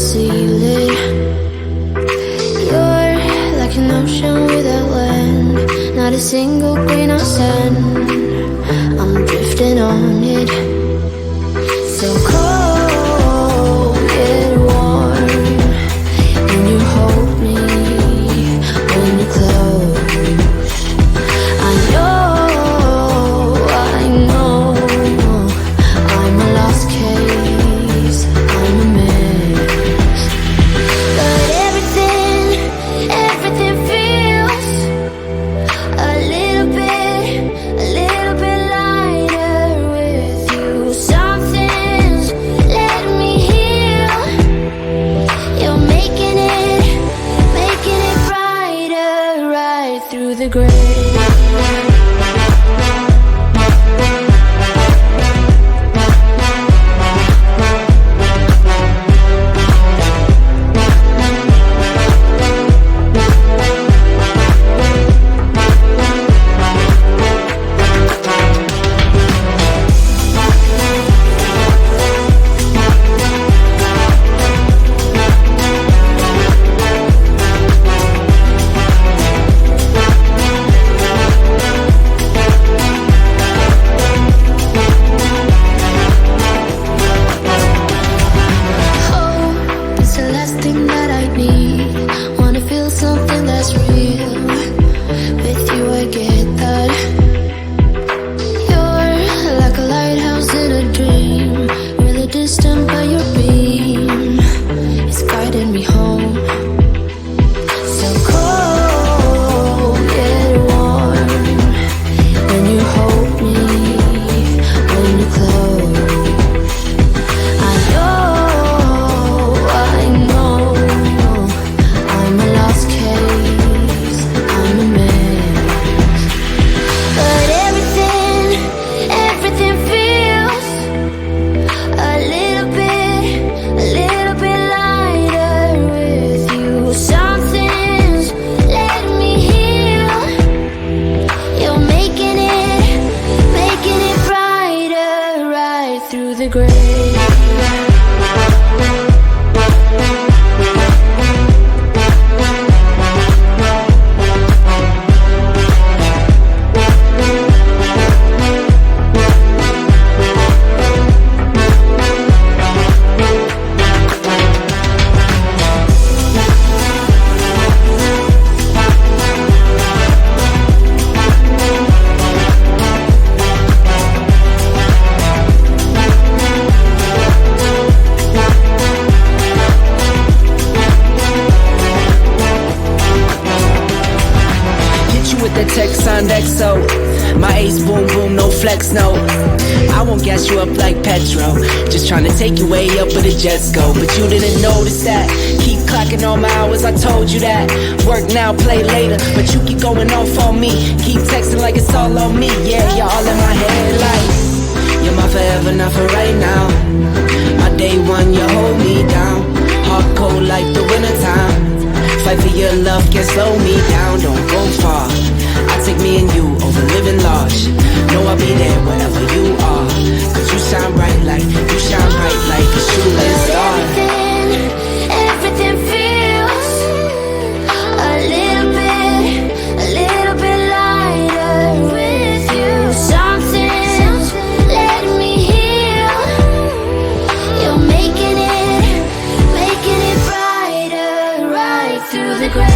ceiling. You're like an ocean without land, not a single grain of sand. I'm drifting on it. So cold, get warm when you hold me, when you close. I know I'm a lost case, I'm a mess. But everything feels a little bit lighter with you. Something's letting me heal. You're making it brighter right through the gray. Take you way up, but the jets go. But you didn't notice that. Keep clocking all my hours, I told you that. Work now, play later, but you keep going off on me. Keep texting like it's all on me. Yeah, you're all in my head like you're my forever, not for right now. My day one, you hold me down. Hard cold like the wintertime. Fight for your love, can't slow me down. Don't go far. I take me and you over living large. Know I'll be there wherever you are. Cause you shine bright like a shooting star. Everything feels a little bit lighter with you. Something's letting me heal. You're making it brighter right through the gray.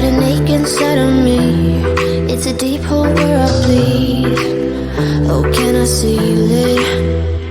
an ache inside of me. It's a deep hole where I bleed. Oh, can I see you lay